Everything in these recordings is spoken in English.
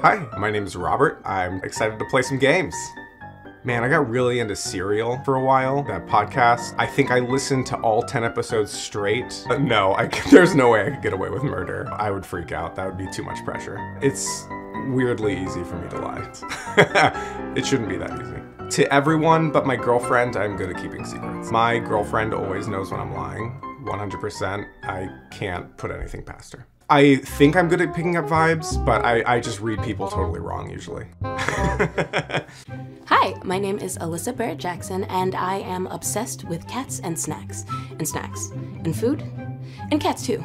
Hi, my name is Robert. I'm excited to play some games. Man, I got really into Serial for a while, that podcast. I think I listened to all 10 episodes straight. There's no way I could get away with murder. I would freak out. That would be too much pressure. It's weirdly easy for me to lie. It shouldn't be that easy. To everyone but my girlfriend, I'm good at keeping secrets. My girlfriend always knows when I'm lying. 100%. I can't put anything past her. I think I'm good at picking up vibes, but I just read people totally wrong usually. Hi, my name is Alyssa Barrett Jackson, and I am obsessed with cats and snacks, and food, and cats too.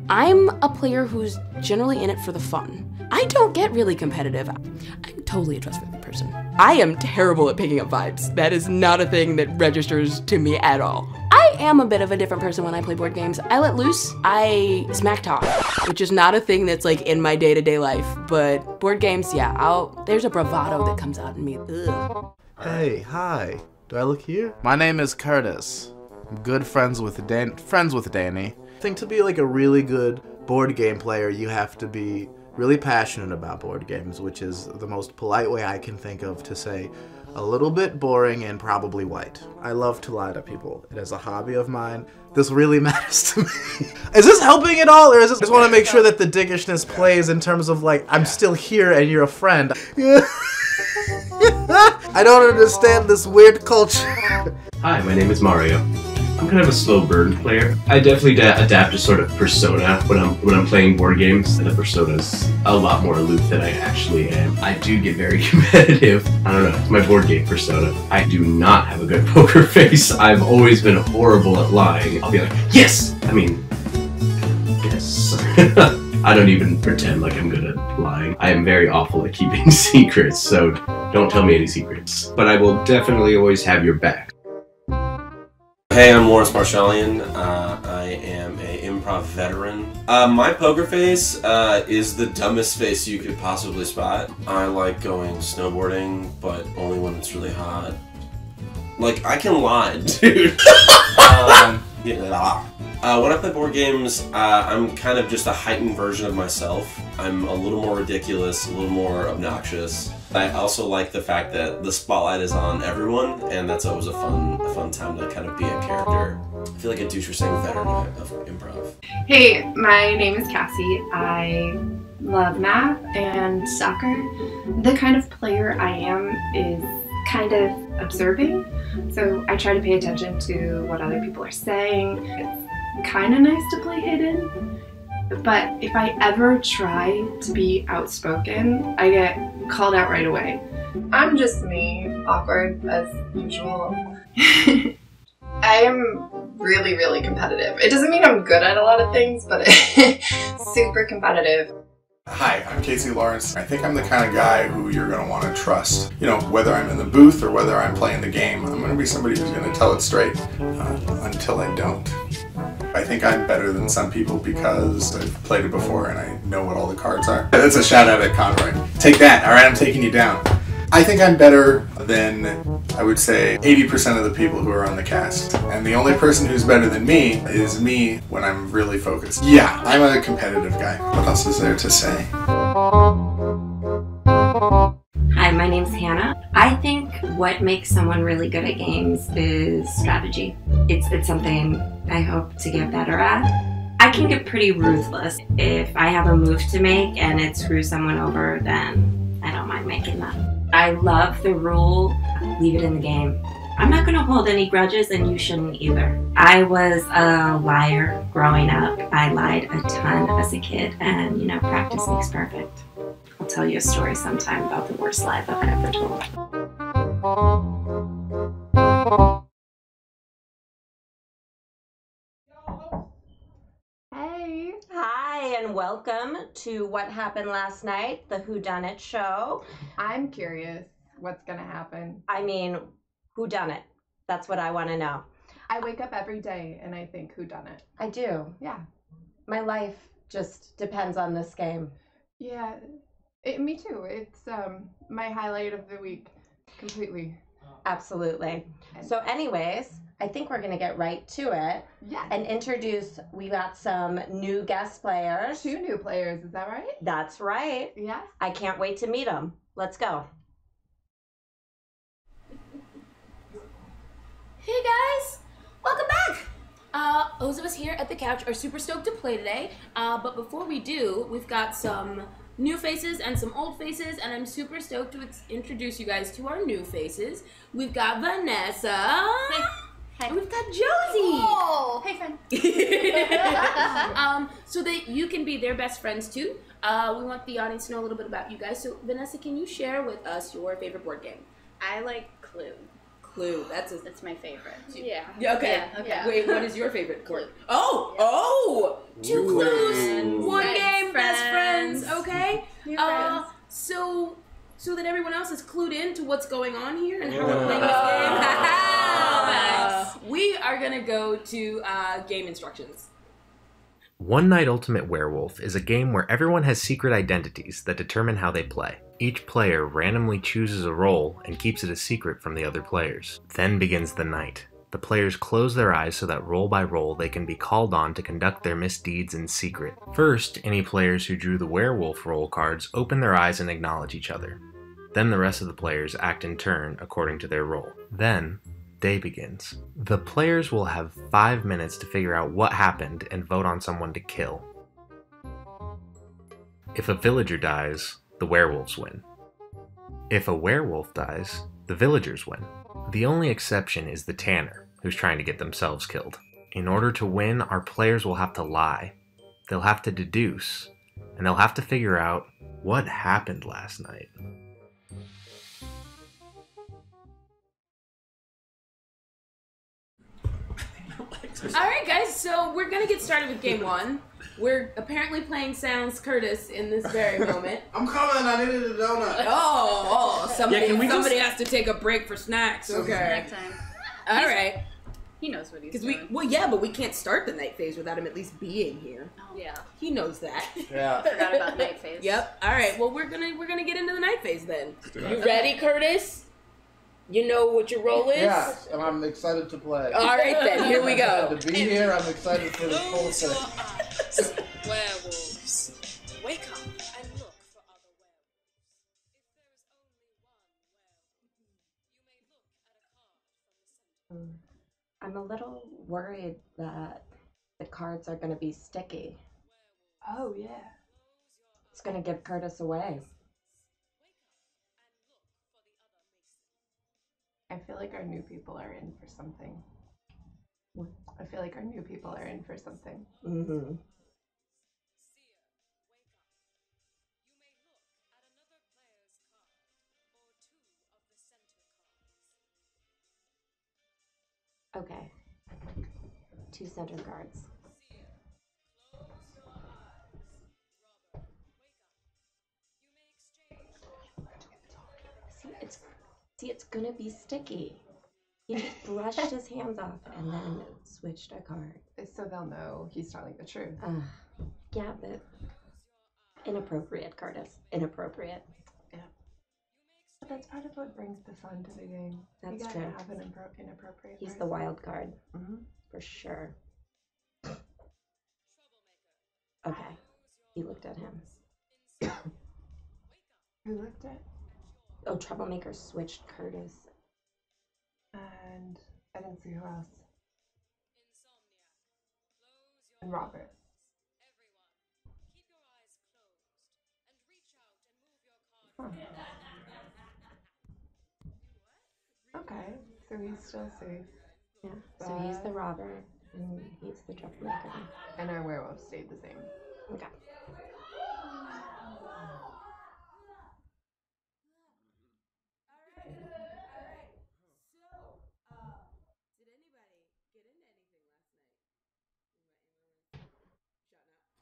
I'm a player who's generally in it for the fun. I don't get really competitive. I'm totally a trustworthy person. I am terrible at picking up vibes. That is not a thing that registers to me at all. I am a bit of a different person when I play board games. I let loose, I smack talk, which is not a thing that's like in my day-to-day life, but board games, yeah, there's a bravado that comes out in me. Ugh. Hey, hi. Do I look here? My name is Curtis. I'm good friends with Danny. I think to be like a really good board game player, you have to be really passionate about board games, which is the most polite way I can think of to say a little bit boring and probably white. I love to lie to people. It is a hobby of mine. This really matters to me. Is this helping at all, or is this, I just want to make sure that the dicgishness plays in terms of like, I'm still here and you're a friend. I don't understand this weird culture. Hi, my name is Mario. I'm kind of a slow burn player. I definitely adapt to sort of persona when I'm playing board games. The persona's a lot more aloof than I actually am. I do get very competitive. I don't know, it's my board game persona. I do not have a good poker face. I've always been horrible at lying. I'll be like, yes! Yes. I don't even pretend like I'm good at lying. I am very awful at keeping secrets, so don't tell me any secrets. But I will definitely always have your back. Hey, I'm Lawrence Marshalian. I am an improv veteran. My poker face is the dumbest face you could possibly spot. I like going snowboarding, but only when it's really hot. Like, I can lie, dude. When I play board games, I'm kind of just a heightened version of myself. I'm a little more ridiculous, a little more obnoxious. I also like the fact that the spotlight is on everyone, and that's always a fun time to kind of be a character. I feel like a douche for saying veteran of improv. Hey, my name is Cassie. I love math and soccer. The kind of player I am is kind of observing, so I try to pay attention to what other people are saying. It's kind of nice to play hidden, but if I ever try to be outspoken, I get called out right away. I'm just me, awkward as usual. I am really, really competitive. It doesn't mean I'm good at a lot of things, but super competitive. Hi, I'm Casey Lawrence. I think I'm the kind of guy who you're going to want to trust. You know, whether I'm in the booth or whether I'm playing the game, I'm going to be somebody who's going to tell it straight until I don't. I think I'm better than some people because I've played it before and I know what all the cards are. That's a shout out at Conroy. Take that, alright, I'm taking you down. I think I'm better than, I would say, 80% of the people who are on the cast. And the only person who's better than me is me when I'm really focused. Yeah, I'm a competitive guy. What else is there to say? Hi, my name's Hannah. I think what makes someone really good at games is strategy. It's something I hope to get better at. I can get pretty ruthless. If I have a move to make and it screws someone over, then I don't mind making that. I love the rule, leave it in the game. I'm not going to hold any grudges, and you shouldn't either. I was a liar growing up. I lied a ton as a kid, and practice makes perfect. I'll tell you a story sometime about the worst lie that I ever told. Hey! Hi, and welcome to What Happened Last Night, the Whodunit show. I'm curious what's gonna happen. I mean, whodunit? That's what I want to know. I wake up every day and I think, who done it? I do. Yeah. My life just depends on this game. Yeah, me too. It's my highlight of the week, completely. Absolutely. So anyways, I think we're going to get right to it and introduce, we got some new guest players. 2 new players, is that right? That's right. Yeah. I can't wait to meet them. Let's go. Hey guys, welcome back. Those of us here at the couch are super stoked to play today. But before we do, we've got some new faces and some old faces, and I'm super stoked to introduce you guys to our new faces. We've got Vanessa. Hey. And we've got Josie. Oh, hey friend. So that you can be their best friends too. We want the audience to know a little bit about you guys. So Vanessa, can you share with us your favorite board game? I like Clue. Clue. That's my favorite. Yeah. Okay. Yeah, okay. Wait, what is your favorite Clue? Oh! 2 clues, 1 game, best friends. Okay. New friends. So that everyone else is clued in to what's going on here and how we're playing this game. We are gonna go to game instructions. One Night Ultimate Werewolf is a game where everyone has secret identities that determine how they play. Each player randomly chooses a role and keeps it a secret from the other players. Then begins the night. The players close their eyes so that roll by roll they can be called on to conduct their misdeeds in secret. First, any players who drew the werewolf role cards open their eyes and acknowledge each other. Then the rest of the players act in turn according to their role. Then, day begins. The players will have 5 minutes to figure out what happened and vote on someone to kill. If a villager dies, the werewolves win. If a werewolf dies, the villagers win. The only exception is the tanner, who's trying to get themselves killed. In order to win, our players will have to lie. They'll have to deduce, and they'll have to figure out what happened last night. Alright guys, so we're gonna get started with game 1. We're apparently playing Sans Curtis in this very moment. I'm coming. I needed a donut. Somebody has to take a break for snacks. Okay. Snack time. Alright. He knows what he's Because doing. but we can't start the night phase without him at least being here. Yeah. He knows that. Yeah. Forgot about night phase. Yep. Alright, well we're gonna get into the night phase then. You ready, Curtis? You know what your role is? Yeah, and I'm excited to play. Alright then, here we go. I'm excited to be here. I'm excited for this whole thing. Werewolves, wake up and look for other werewolves. If there is only one werewolf, you may look at a card from the center. I'm a little worried that the cards are going to be sticky. Oh, yeah. It's going to give Curtis away. I feel like our new people are in for something. What? I feel like our new people are in for something. Mm-hmm. Okay. 2 center cards. See, it's gonna be sticky. He just brushed his hands off and then switched a card. So they'll know he's telling the truth. Yeah, but inappropriate, Curtis. Inappropriate. Yeah. But that's part of what brings the fun to the game. That's you true. gotta have an inappropriate He's person. the wild card. Mm-hmm. For sure. Okay. He looked at him. Who looked at? Oh, Troublemaker switched Curtis. And I didn't see who else. And Robert. Huh. Okay, so he's still safe. Yeah, so he's the robber, and he's the troublemaker. And our werewolf stayed the same. Okay.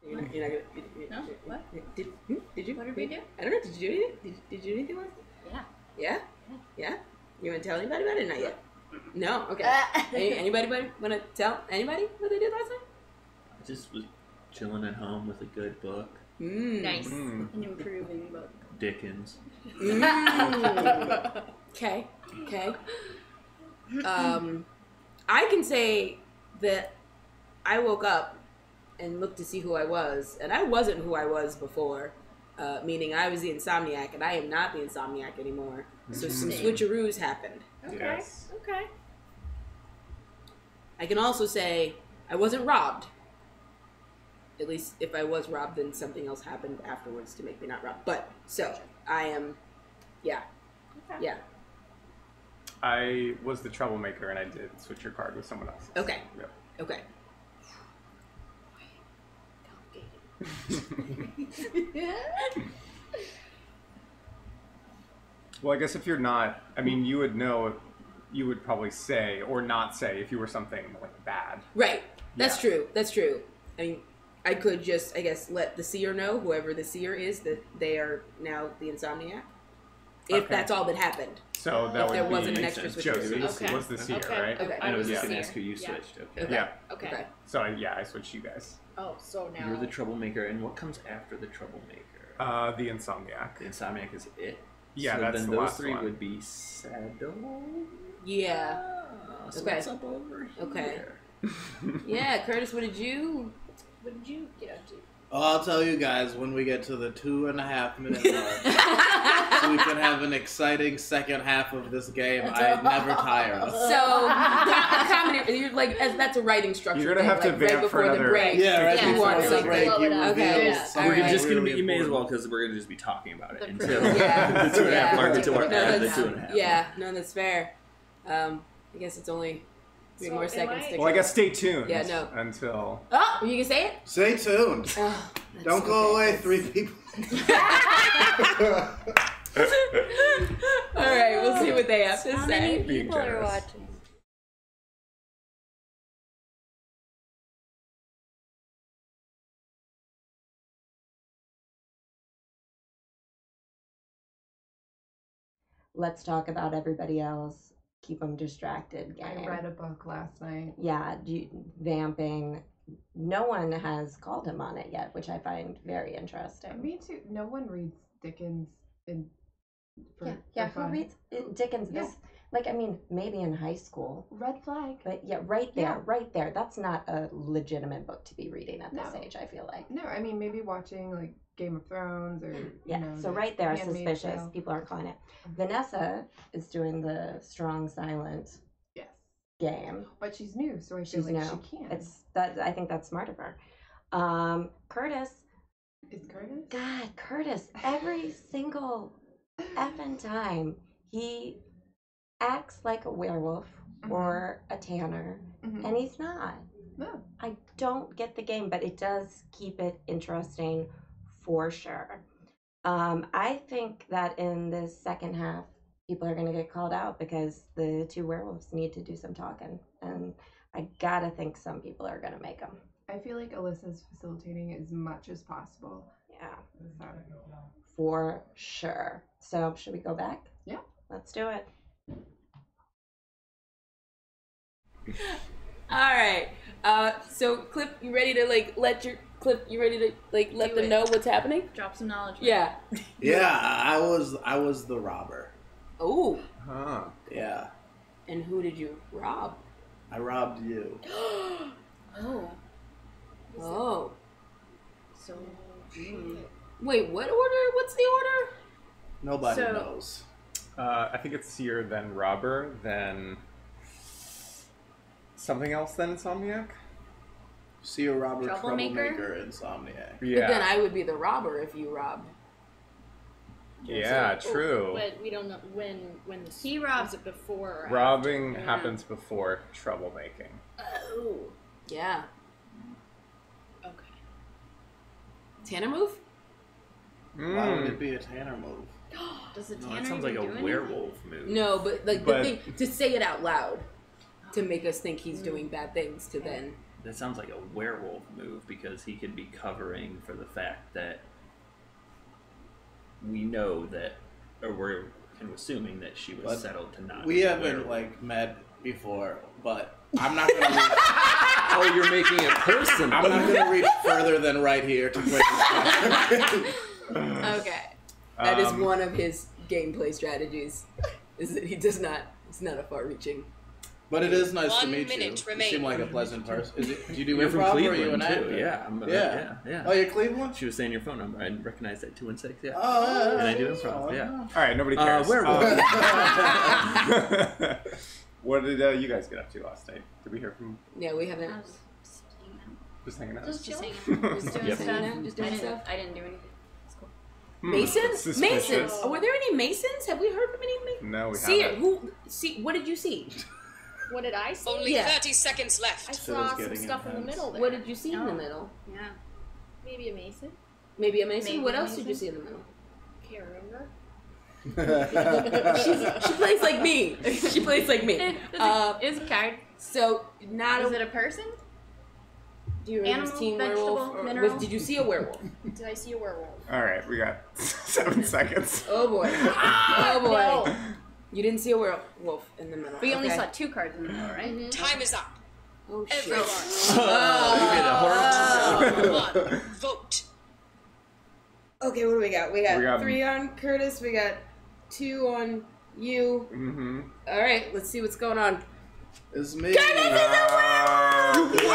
You're not gonna. No? What? Did you? What did we do? I don't know. Did you do anything? Did you do anything last night? Yeah. Yeah? Yeah? You want to tell anybody about it? Not yet. No? Okay. Anybody want to tell anybody what they did last night? I just was chilling at home with a good book. Nice. An improving book. Dickens. Okay. I can say that I woke up and looked to see who I was, and I wasn't who I was before. Meaning I was the Insomniac, and I am not the Insomniac anymore. So some switcheroos happened. Okay. Yes. Okay. I can also say I wasn't robbed. At least if I was robbed, then something else happened afterwards to make me not robbed. But, so, I am, yeah. Okay. Yeah. I was the troublemaker, and I did switch your card with someone else. Okay. Yep. Okay. Well, I guess if you're not, I mean, you would know, you would probably say or not say if you were something like bad. Right. That's Yeah. true. That's true. I mean, I could just, I guess, let the seer know, whoever the seer is, that they are now the Insomniac. If Okay. that's all that happened. So that if there would wasn't be an extra switch. Josie Okay. was the seer, Okay. right? Okay. I I was the just gonna seer. ask who you Yeah. switched. Okay. Okay. Yeah. Okay. So I switched you guys. Oh, so now You're the troublemaker, and what comes after the troublemaker? The Insomniac. The Insomniac is it. Yeah, so that's then the those last three one. would be Saddle. Yeah. So Okay. what's up over Okay. here? Yeah, Curtis, what did you get up to? Oh, I'll tell you guys when we get to the 2.5 minute mark, so we can have an exciting second half of this game. I never tire. So, comedy, you're like, as that's a writing structure. You're gonna thing, have to like, vamp right for before the another break. Yeah, right You before want the something. break, you Okay. reveal Yeah. something We're just gonna really be. You may as important. well because we're gonna just be talking about it The until Yeah. the 2.5 Yeah. mark until we're No, at the that's- 2.5. Yeah, no, that's fair. I guess it's only 3 more seconds to Well, I go. guess stay tuned. Yeah, no. Until. Oh, you can say it? Stay tuned. Oh, that's Don't go okay. away, 3 people. All right, we'll see what they have to How say. many Being people are generous. watching? Let's talk about everybody else. Keep them distracted. I Game. read a book last night. Yeah, vamping. No one has called him on it yet, which I find very interesting. Me too. No one reads Dickens for Yeah, for who fun. reads Dickens? Yeah. This, like, I mean, maybe in high school. Red Flag. But yeah, right there, Yeah. right there. That's not a legitimate book to be reading at this No. age, I feel like. No, I mean maybe watching like Game of Thrones or Yeah, you know, so the right there, Handmaid's suspicious. Tale. People aren't calling it. Vanessa is doing the strong silent Yes, game. but she's new, so I feel She's like new. she can. It's that I think that's smart of her. Curtis. Is Curtis? God, Curtis. Every single effing time he acts like a werewolf or a tanner, Mhm. and he's not. No. I don't get the game, but it does keep it interesting for sure. I think that in the second half, people are going to get called out because the 2 werewolves need to do some talking, and I gotta think some people are going to make them. I feel like Alyssa's facilitating as much as possible. Yeah, So, for sure. So should we go back? yeah. Let's do it. All right. So Cliff, you ready to let Do them it. know what's happening? Drop some knowledge. Yeah. Yeah, I was the robber. Oh. Huh. Yeah, And who did you rob? I robbed you. Oh. Oh. So. Wait, what order? What's the order? Nobody So- knows. I think it's seer, then robber, then something else, then Insomniac. See a robber, Troublemaker? troublemaker, insomniac. But then Yeah. I would be the robber if you robbed. Yeah, So- true. But we don't know when he robs it before. Or Robbing after. happens before troublemaking. Oh. Yeah. Okay. Tanner move? Why would it be a Tanner move? Does the No, Tanner that sounds even like do a anything? werewolf move. No, but like But- the thing to say it out loud to make us think he's doing bad things to then. That sounds like a werewolf move because he could be covering for the fact that we know that, or we're kind of assuming that she was But settled to not. We be a haven't werewolf. met before, but I'm not gonna. Reach, Oh, you're making it personal. I'm not gonna reach further than right here to play this game. Okay. That is Um, one of his gameplay strategies. Is that he does not. It's not a far-reaching. But it is nice to 1 meet you. minute You remaining. seem like a pleasant person. Do you do You're from improv or are you Cleveland an too. actor? Yeah, Yeah. yeah. Oh, you're Cleveland? She was saying your phone number. I recognized that 216. Yeah. Oh, and I do improv. Yeah. All right, nobody cares. Werewolf. What did you guys get up to last night? Did we hear from? Yeah, we haven't. Just hanging out. Just chilling. Just doing Yep. stuff. Just doing stuff. I didn't do anything. It's cool. Masons? Suspicious. Masons? Oh, were there any Masons? Have we heard from any Masons? No, we See haven't. Who? See? What did you see? What did I see? Only Yeah. 30 seconds left. I saw some stuff in the middle there. What did you see in the middle? Yeah. Maybe a mason. Maybe a Mason. Maybe What a else did you Mason. see in the middle? Can't remember. She plays like me. She plays like me. Is a card. So not Is a. it a person? Do you remember Animal, Teen vegetable, Werewolf? mineral? Did you see a werewolf? Did I see a werewolf? All right, we got 7 seconds. Oh boy. Oh boy. No. You didn't see a werewolf in the middle. We only okay. saw 2 cards in the middle, right? Time is up. Oh shit. Everyone. One. Vote. Okay, what do we got? We got, We got- 3 on Curtis. We got 2 on you. Mm-hmm. All right, let's see what's going on. It's me. Curtis is a werewolf!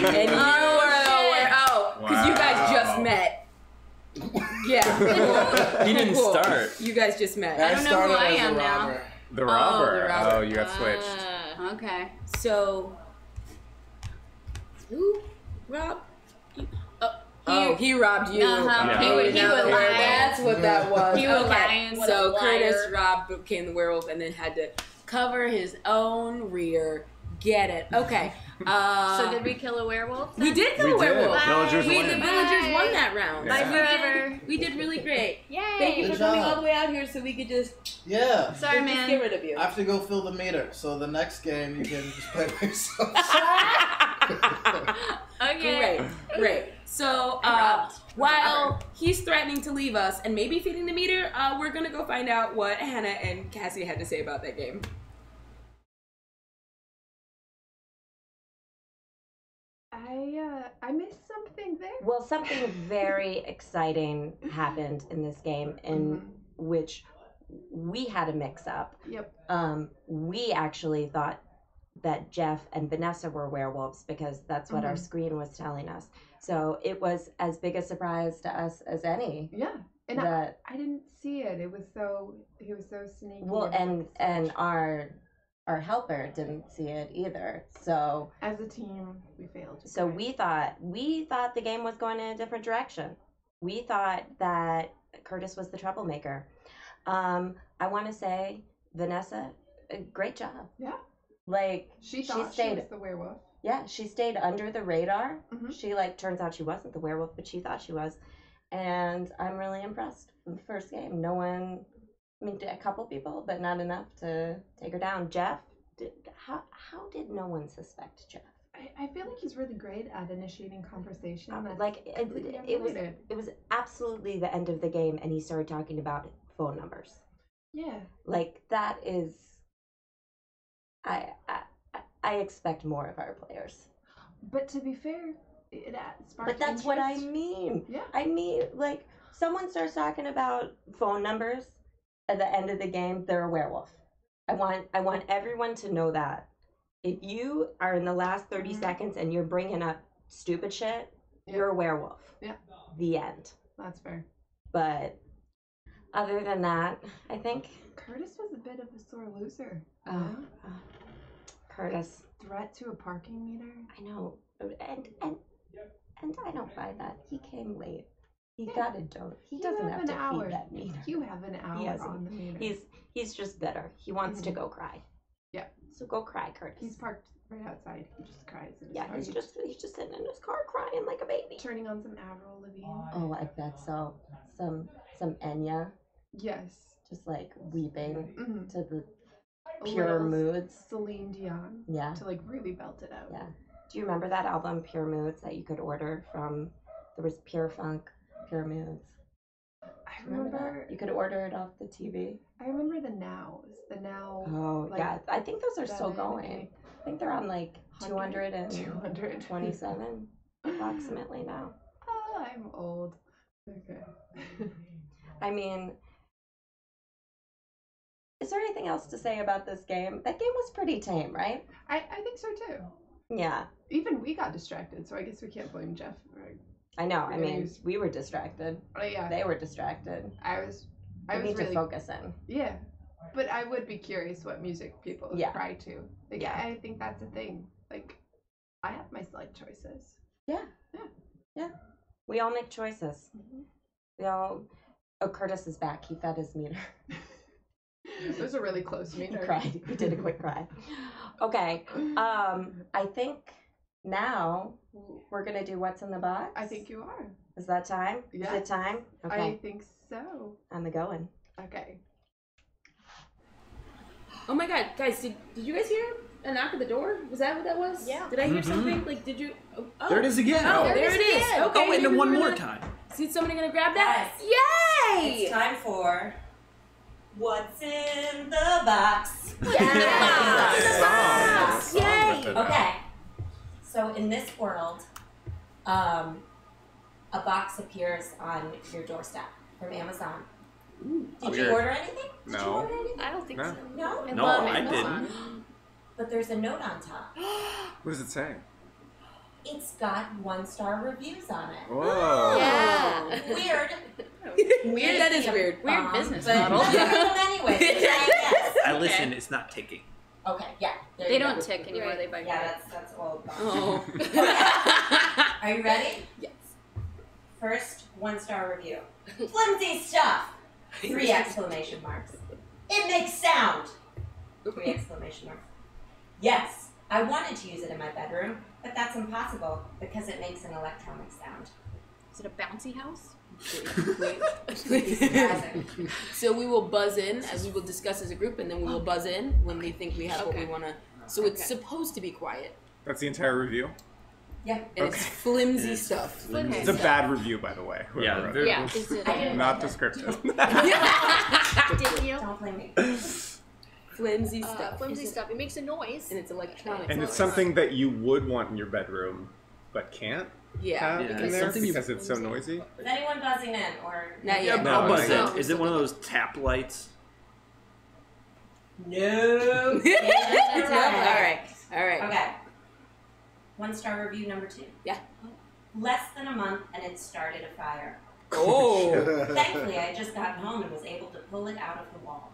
And you were a werewolf. Because you guys just met. Yeah. He didn't Cool. start. You guys just met. I don't know who started I as a am now. robber. The robber. the robber. Oh, you got switched. Okay. So, who robbed you? Oh, he robbed you. Uh-huh. Yeah. He was Now lying. That's what that was. He was okay. lying. What So a Curtis liar. robbed, became the werewolf, and then had to cover his own rear. Get it? Okay. So did we kill a werewolf? We did kill a We did. werewolf. Villagers The won. villagers won that round. Bye So forever. we did really great. Yay! Thank you Good for coming job. all the way out here so we could just, Yeah. Sorry, just man. get rid of you. I have to go fill the meter, so the next game you can just play by yourself. Okay. Great. So while he's threatening to leave us and maybe feeding the meter, we're gonna go find out what Hannah and Cassie had to say about that game. I missed something there. Well, something very exciting happened in this game in which we had a mix up. Yep. We actually thought that Jeff and Vanessa were werewolves because that's what our screen was telling us. So it was as big a surprise to us as any. Yeah. And That I didn't see it. He was so sneaky. well, and our helper didn't see it either. So as a team, we failed. So we thought the game was going in a different direction. We thought that Curtis was the troublemaker. I want to say, Vanessa, great job. Yeah. Like She thought she stayed. was the werewolf. Yeah, she stayed under the radar. Mhm. She turns out she wasn't the werewolf, but she thought she was. And I'm really impressed with the first game. No one, I mean, a couple people, but not enough to take her down. Jeff, how did no one suspect Jeff? I feel like he's really great at initiating conversation. That's Like completely unrelated. it was absolutely the end of the game, and he started talking about phone numbers. Yeah. Like that is, I expect more of our players. But to be fair, it sparked But that's what I interest. mean. Yeah. I mean, like someone starts talking about phone numbers at the end of the game, they're a werewolf. I want everyone to know that. If you are in the last 30 seconds and you're bringing up stupid shit, you're a werewolf. Yeah. The end. That's fair. But other than that, I think Curtis was a bit of a sore loser. Oh, Curtis. Threat to a parking meter. I know, and I don't buy that. He came late. He got a donut. He doesn't have an to hour. feed that meter. You have an hour hasn't. on the meter. He's just bitter. He wants to go cry. Yeah. So go cry, Curtis. He's parked right outside. He just cries in his Yeah, car. he's just sitting in his car crying like a baby. turning on some Avril Lavigne. Oh, I bet so. Some Enya, Yes. just like weeping Mhm. to the A Pure little Moods. Celine Dion. Yeah. To really belt it out. Yeah. Do you remember that album, Pure Moods, that you could order from? There was Pure Funk, Pure Moods. I Remember remember. that? You could order it off the TV. I remember the nows. The now. Oh, like, yeah. I think those are still that going. anime. I think they're on like 227 227 approximately now. Oh, I'm old. Okay. I mean, Is there anything else to say about this game? That game was pretty tame, right? I think so too. Yeah. Even we got distracted, so I guess we can't blame Jeff. Right? I know. I mean, we were distracted. Oh yeah. They were distracted. I was need really to focus in. Yeah. But I would be curious what music people cry to. Like, Yeah. I think that's a thing. Like, I have my slight choices. Yeah. We all make choices. We all. Oh, Curtis is back. He fed his meter. It was a really close meter. He cried. He did a quick cry. Okay. I think now we're gonna do what's in the box. I think you are. Is that time? Yeah. Is it time? Okay. I think so. I'm going. Okay. Oh my god, guys, did you guys hear a knock at the door? Was that what that was? Yeah. Did I hear something? Like, did you? Oh. There it is again. Oh, there it is. again. Okay. Oh, wait, no, maybe one we're more gonna- time. See somebody gonna grab that? Yes. Yay! It's time for What's in the Box. Yes! Yay! Okay. So in this world, a box appears on your doorstep from Amazon. Did you order anything? Did you order anything? I don't think so. No? No, I didn't. But there's a note on top. What does it say? It's got 1-star reviews on it. Whoa. Yeah. Weird. Weird. That is weird. Weird business but model. I'll read them anyway. So try and guess. I listen, it's not ticking. Okay, yeah. There They you don't go. tick anymore, they vibrate. Yeah, that's old. Oh. Are you ready? Yes. First 1-star review. Flimsy stuff! 3 exclamation marks. It makes sound! 3 exclamation marks. Yes, I wanted to use it in my bedroom, but that's impossible because it makes an electronic sound. Is it a bouncy house? So we will buzz in as we will discuss as a group, and then we will buzz in when we think we have what we want to. So it's supposed to be quiet. That's the entire review? Yeah. And it's flimsy stuff. It's a bad review, by the way. Yeah, whoever wrote it. Yeah. Is it Not descriptive. Didn't you? Don't blame me. Flimsy stuff. Flimsy stuff. It makes a noise. And it's electronic. And noise. it's something that you would want in your bedroom, but can't Yeah. have Yeah, in it's there something you- because it's so noisy. Is anyone buzzing in or Not yet. No, I'll buzz no. in. Is it one of those tap lights? No. All right. Okay. 1-star review number 2. Yeah. Less than a month and it started a fire. Oh. Thankfully, I just got home and was able to pull it out of the wall.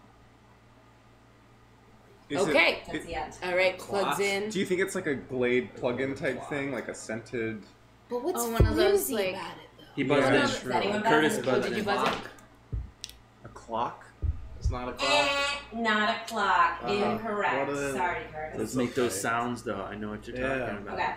Is Okay. That's the end. All right. Plugs in. Do you think it's like a Glade plug-in type thing, like a scented? But what's one of those, flimsy like- about it though? He buzzed Yeah, in. that's Does anyone buzz Curtis in? buzzed Did in. you buzz in? A clock? It's not a clock. Not a clock. Incorrect. What is it? Sorry, Curtis. Let's make those sounds, though. I know what you're talking about. Okay.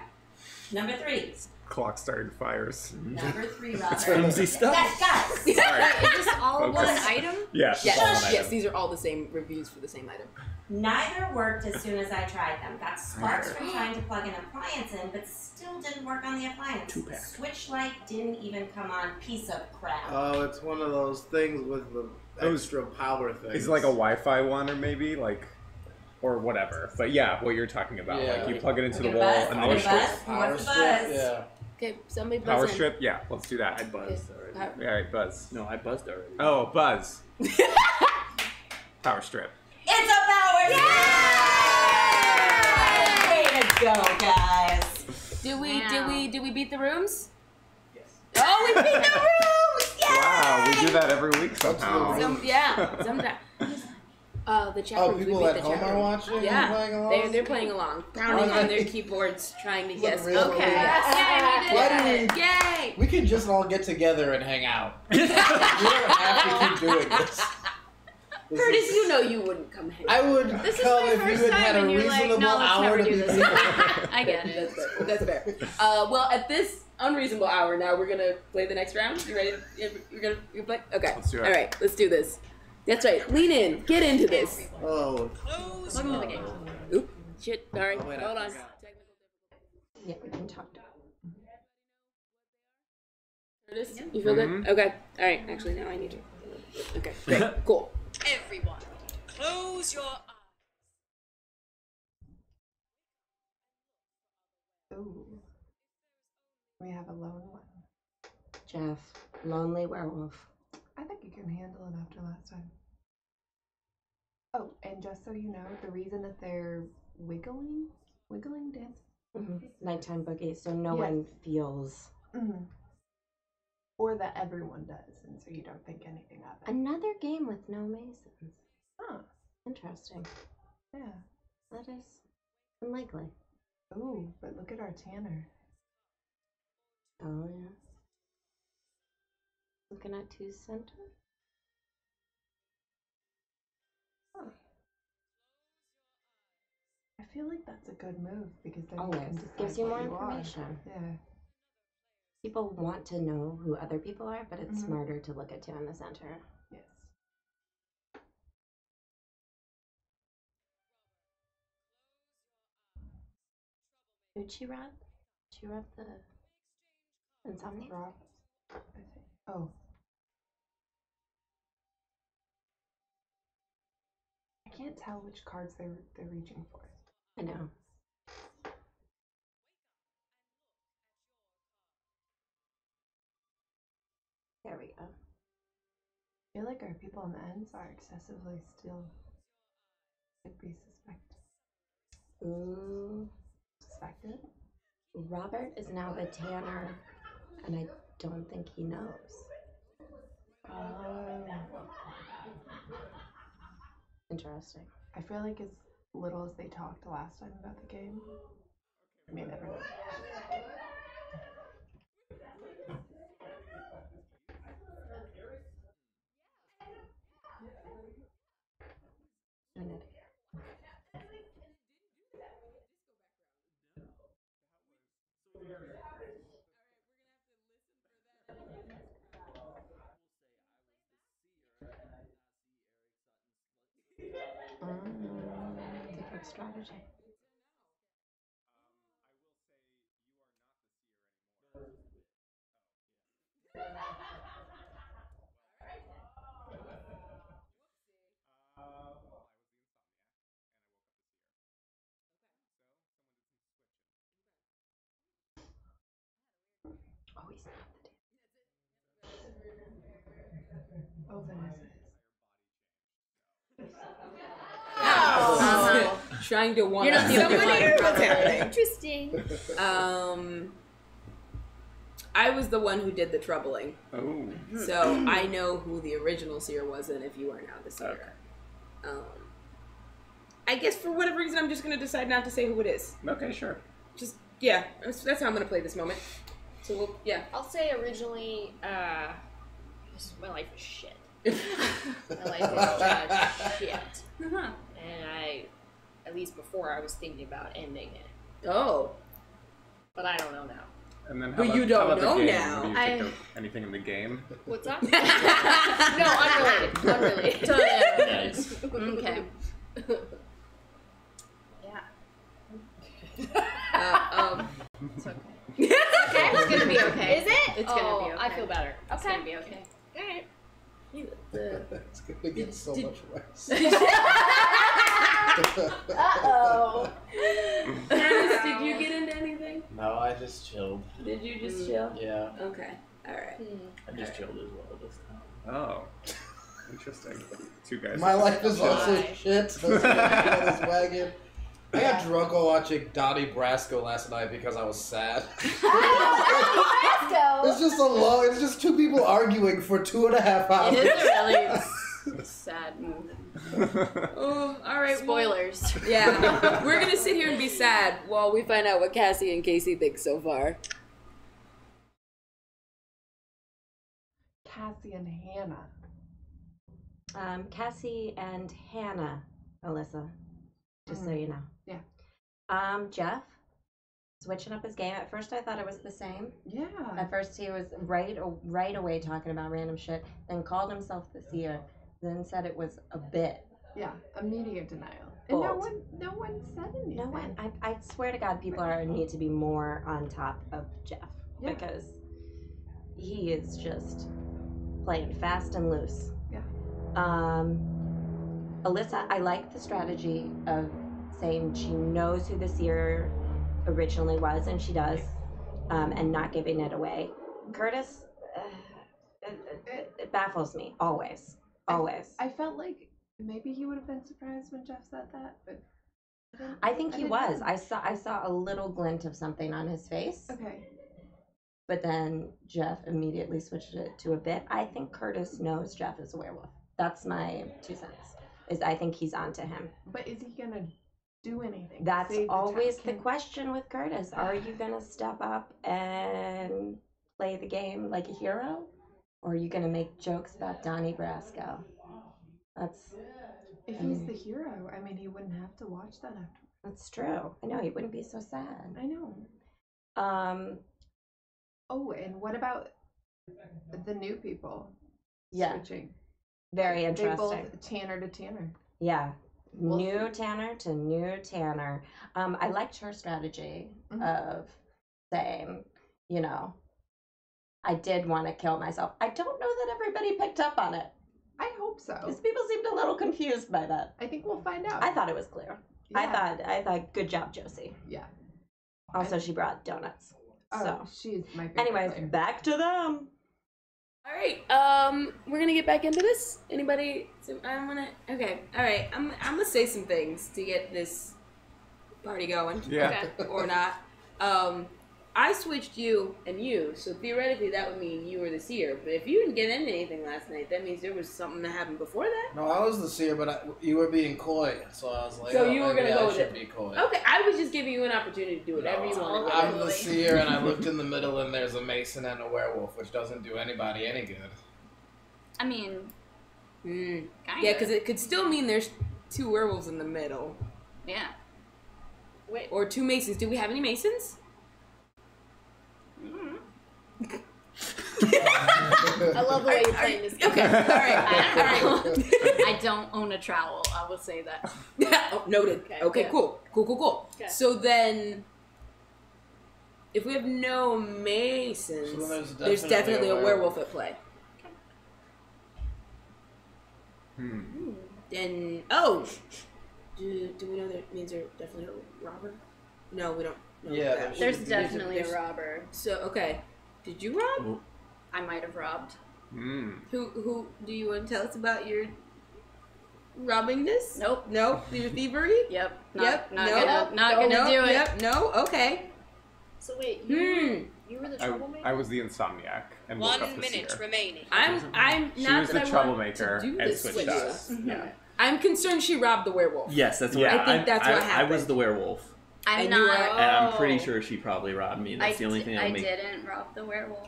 Number 3. Clock started fires. Number 3, Robert. Flimsy stuff. Guys. Is this all one Focus. item? Yes. Yes. all one Yes. item. These are all the same reviews for the same item. Neither worked as soon as I tried them. Got sparks from trying to plug an appliance in, but still didn't work on the appliance. 2-pack. Switch light didn't even come on. Piece of crap. Oh, it's one of those things with the Those- extra power things. Is it like a Wi-Fi one, or maybe like, or whatever? But yeah, what you're talking about, Yeah. like you plug it into the Good wall buzz? and Good then buzz? power What's the strip? buzz? Yeah. Okay. Somebody buzz power in. strip. Yeah, let's do that. I buzzed already. Power- All right, buzz. No, I buzzed already. Oh, buzz. Power strip. It's a power strip! Way to go, guys. Did we beat the rooms? Yes. Oh, we beat the rooms! Yay! Wow, we do that every week somehow. Sometimes. The chat Oh, rooms, we people beat at the home chat are rooms. watching and Yeah, playing along? they're playing along, pounding on their keyboards, trying to guess. real Okay. relief. Why do we- Yay! We can just all get together and hang out. We don't have to keep doing this. Curtis, you know you wouldn't come hang. I would This is come my if first you had time had a and you're like, reasonable no, let's hour never to do be this. here. I get it. That's fair. Well, at this unreasonable hour now, we're gonna play the next round. You ready? You're play? Okay. Let's do it. All right, let's do this. That's right. Lean in. Get into this. Oh. Welcome to the game. Oop. Shit. All right. Oh, wait, I Hold on. forgot. Yeah, we can talk to Curtis, you feel good? Okay. All right. Actually, now I need to. Okay. Great. Cool. Everyone, close your eyes. Ooh. We have a lone one. Jeff, lonely werewolf. I think you can handle it after last time. Oh, and just so you know, the reason that they're wiggling dance. Nighttime boogie, so no Yes. one feels. Or that everyone does, and so you don't think anything of it. Another game with no Masons. Huh. Interesting. Yeah. That is unlikely. Oh, but look at our Tanner. Oh, yeah. Looking at 2 center. Huh. I feel like that's a good move because then you Always. can decide Gives you what more are. information. Yeah. People want to know who other people are, but it's Mhm. smarter to look at 2 in the center. Yes. Who'd she rub? She rubbed the insomnia? Rob. I think. Oh. I can't tell which cards they're reaching for. I know. There we go. I feel like our people on the ends are excessively still. Could be suspected. Ooh. Suspected? Robert is now the Tanner, and I don't think he knows. Oh. Interesting. I feel like as little as they talked last time about the game, I may never know. Different strategy. Oh, he's not the Oh, Vanessa is. Trying to one You're not up the only someone one. here. What's happening? Interesting. I was the one who did the troubling. Oh. So I know who the original seer was, and if you are now the seer. I guess for whatever reason, I'm just gonna decide not to say who it is. Okay, sure. Just yeah, that's how I'm gonna play this moment. So we'll, yeah. I'll say originally, my life was shit. My life was just shit. And I, at least before, I was thinking about ending it. Oh. But I don't know now. And then But you don't know now. Do you think of anything in the game? What's that? No, unrelated. Totally unrelated. Okay. Yeah. It's okay. It's gonna be okay. Is it? It's gonna be okay. I feel better. It's gonna be okay. Alright. It's gonna get so much worse. Uh-oh. Dennis, did you get into anything? No, I just chilled. Did you just chill? Yeah. Okay. Alright. I just chilled as well this time. Oh. Interesting. 2 guys. My life is also shit. So it's on this wagon. I got drunk while watching Donnie Brasco last night because I was sad. It's just a long. It's just 2 people arguing for 2.5 hours. It is a really sad movie. Oh, alright. Spoilers. Well, yeah. We're gonna sit here and be sad while we find out what Cassie and Casey think so far. Cassie and Hannah. Cassie and Hannah, Alyssa. Just so you know. Yeah. Jeff, switching up his game. At first I thought it was the same. Yeah. At first he was right away talking about random shit, then called himself the seer, then said it was a bit. Yeah, immediate denial. And Bold. no one said anything. No one. I swear to God, people need to be more on top of Jeff. Yeah. Because he is just playing fast and loose. Yeah. Alyssa, I like the strategy of saying she knows who the seer originally was, and she does, and not giving it away. Curtis, it baffles me, always. I felt like Maybe he would have been surprised when Jeff said that, but I think he didn't was. know. I saw a little glint of something on his face. Okay. But then Jeff immediately switched it to a bit. I think Curtis knows Jeff is a werewolf. That's my 2 cents. Is I think he's onto him. But is he gonna do anything? to That's save the always town? the question with Curtis. Are you gonna step up and play the game like a hero? Or are you gonna make jokes about Donnie Brasco? That's If he's the hero, I mean, he wouldn't have to watch that after. That's true. I know, he wouldn't be so sad. I know. Oh, and what about the new people? Yeah. Switching. Very They interesting. both Tanner to Tanner. Yeah. We'll New see. Tanner to new Tanner. I liked her strategy of saying, you know, I did want to kill myself. I don't know that everybody picked up on it. I hope so. Because people seemed a little confused by that. I think we'll find out. I thought it was clear. Yeah. I thought good job, Josie. Yeah. Also, she brought donuts. Oh, So, she's my favorite anyways, player. back to them. All right, we're gonna get back into this. Anybody? Okay, all right. I'm gonna say some things to get this party going. Yeah. Okay. Or not. I switched you and you, so theoretically that would mean you were the seer. But if you didn't get into anything last night, that means there was something that happened before that. No, I was the seer, but you were being coy, so I was like, So oh, you were maybe gonna go I with should it. be coy. Okay, I was just giving you an opportunity to do whatever you want. I'm the seer, and I looked in the middle, and there's a mason and a werewolf, which doesn't do anybody any good. I mean, Mm. Kinda. Yeah, because it could still mean there's 2 werewolves in the middle. yeah. Wait. Or 2 masons. Do we have any masons? I love the way you're playing this game. Okay, all right. I don't own a trowel. I will say that. Oh, noted. Okay, good. cool. Okay. So then, if we have no masons, So then there's definitely a werewolf at play. Then, do we know that means there's definitely a robber? No, we don't know Yeah, that. There's definitely a robber. So, okay. Did you rob? I might have robbed. Who do you want to tell us about your robbing this? Nope. Nope. Your thievery? Yep. Yep. Not Nope. gonna do it. Yep. No. Okay. So wait, Hmm. you were the troublemaker? I was the insomniac and woke up 1 the minute seer. remaining. I'm She not was that the I want troublemaker to do and this switched with us. you. Yeah. I'm concerned she robbed the werewolf. Yes, that's what Yeah, I think that's what happened. I was the werewolf, I'm And you not. were- and I'm pretty sure she probably robbed me. That's the only thing I I'll make. didn't rob the werewolf.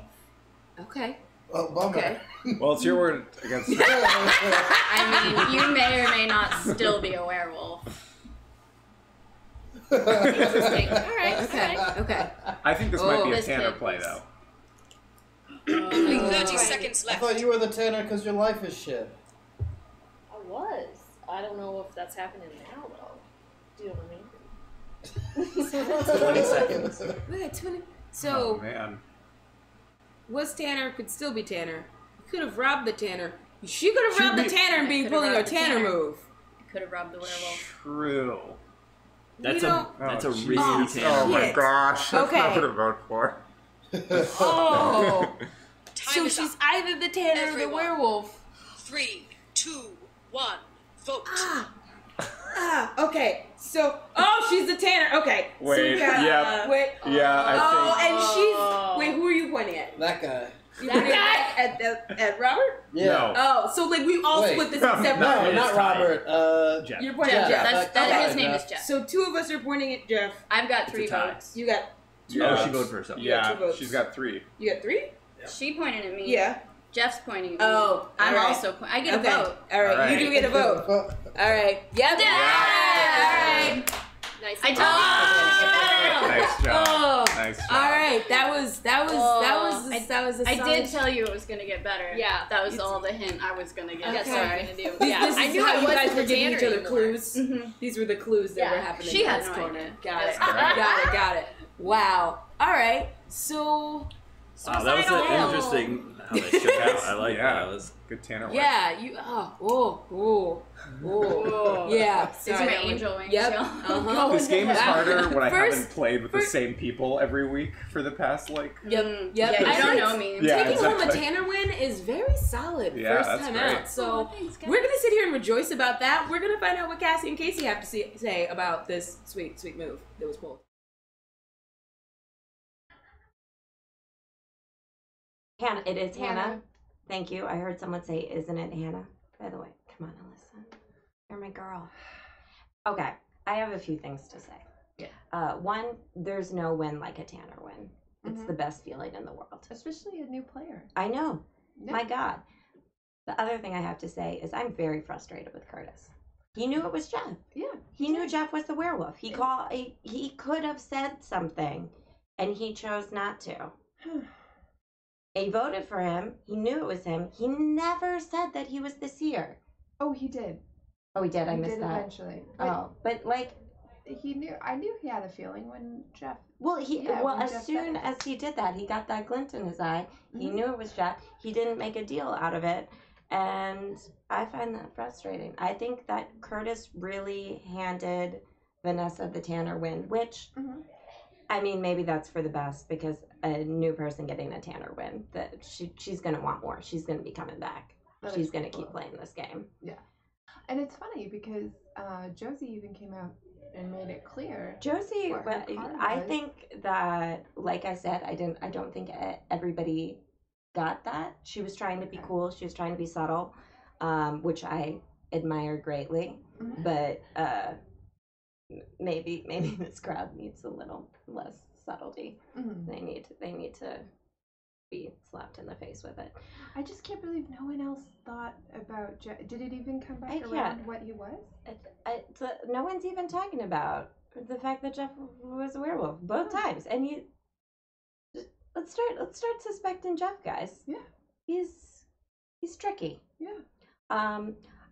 Okay. Oh, bummer. Okay. Well, it's your word against. I mean, you may or may not still be a werewolf. Interesting. All right. Okay. Okay. I think this might be a this Tanner kid play, was- though. Only 30 seconds I left. thought you were the Tanner because your life is shit. I was. I don't know if that's happening now, though. Do you know what I mean? 20 seconds. Wait, 20. Oh So, man. was Tanner, could still be Tanner. You could have robbed the Tanner. She could have Should robbed the we- Tanner and been Could've pulling her robbed the Tanner Tanner. move. I could have robbed the werewolf. True. That's We a don't- that's a Oh, risky oh, Tanner. Oh my Shit. gosh. That's Okay. not what to vote for. Oh. Time So is she's up. either the Tanner or the Everyone. werewolf. 3, 2, 1. Vote. Okay. So, she's the Tanner. Okay. So Wait, we got, yep. wait. Yeah, I think. And she's. Wait, who are you pointing at? That guy. You pointing at Robert? Yeah. No. Oh, so like we all Wait. split this except No, Robert. No, not Robert. Jeff. You're pointing at Jeff. Jeff. That's, Okay. his name Jeff. is Jeff. So 2 of us are pointing at Jeff. I've got It's 3 a tie. votes. You got Oh, she voted for herself. You got Yeah, 2 votes. she's got 3. You got 3? She pointed at me. Yeah. Jeff's pointing at me. Oh, I'm alright. also. I get Okay. a vote. All right. All You do right. get a vote. All right. Yep. Yeah. All right. I told you. Nice job. Oh. Nice job. All right. That was a I solid- did tell you it was gonna get better. Yeah. that was all the hint I was gonna get. Okay. That's what I'm gonna do. This, Yeah, this I is knew how it you wasn't guys were the giving each Tanner other anymore. clues. Mhm. These were the clues that Yeah. were happening. She in had this no corner. idea. Got it. That's Got it. Wow. All right. So. Wow, that was Suicidal Hell. interesting how they shook out. I like Yeah. that. That was Good Tanner work. Yeah. You. Yeah. These are Sorry, my that one- angel wings. Yep. y'all. Uh-huh. This game is Wow. harder when I First- haven't played with the same people every week for the past, like... Yep. Yeah, Yep. you I don't think know me. Yeah, Taking home a exactly. Tanner win is very solid Yeah, first that's time great. out. So Oh, thanks, guys. we're gonna sit here and rejoice about that. We're gonna find out what Cassie and Casey have to say about this sweet, sweet move that was pulled. Hannah, it is Hannah. Thank you. I heard someone say, "Isn't it Hannah?" By the way, come on, Alyssa. You're my girl. Okay, I have a few things to say. Yeah. One, there's no win like a Tanner win. It's the best feeling in the world. Especially a new player. I know. Yeah. My God. The other thing I have to say is I'm very frustrated with Curtis. He knew it was Jeff. Yeah. He knew Jeff was the werewolf. He could have said something, and he chose not to. He voted for him. He knew it was him. He never said that he was the seer. Oh, he did. Oh, he did. I He missed did that. Eventually. But like he knew. I knew he had a feeling when Jeff. Well, when as Jeff soon said it. as he did that, he got that glint in his eye. He knew it was Jeff. He didn't make a deal out of it, and I find that frustrating. I think that Curtis really handed Vanessa the Tanner win, which, I mean, maybe that's for the best because a new person getting a Tanner win, that she's gonna want more. She's gonna be coming back. That She's is gonna cool. keep playing this game. Yeah. And it's funny because Josie even came out and made it clear. Josie, what her but card I was. think that, like I said, I don't think everybody got that. She was trying to be cool. She was trying to be subtle, which I admire greatly. But maybe this crowd needs a little less subtlety. They need to be slapped in the face with it. I just can't believe no one else thought about Jeff. Did it even come back I around can't. what he was? No one's even talking about the fact that Jeff was a werewolf both times, and let's start suspecting Jeff, guys. Yeah, he's tricky. Yeah.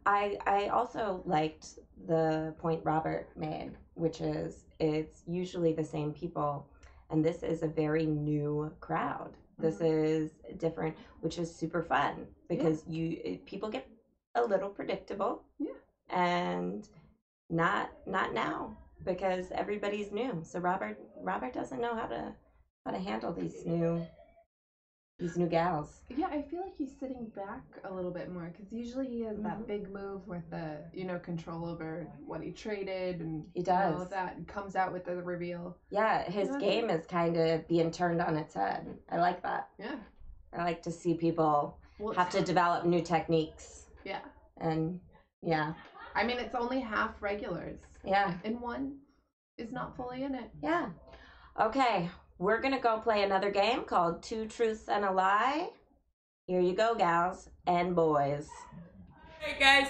I also liked the point Robert made, which is it's usually the same people, and this is a very new crowd. This is different, which is super fun because people get a little predictable. Yeah. And not now because everybody's new. So Robert doesn't know how to handle these new gals. Yeah, I feel like he's sitting back a little bit more because usually he has that big move with the control over what he traded and He does. all of that, and comes out with the reveal. Yeah, his Yeah. game is kind of being turned on its head. I like that. Yeah. I like to see people have to develop new techniques. Yeah. And yeah. I mean, it's only half regulars. Yeah. And one is not fully in it. Yeah. Okay, we're gonna go play another game called Two Truths and a Lie. Here you go, gals and boys. Hey guys,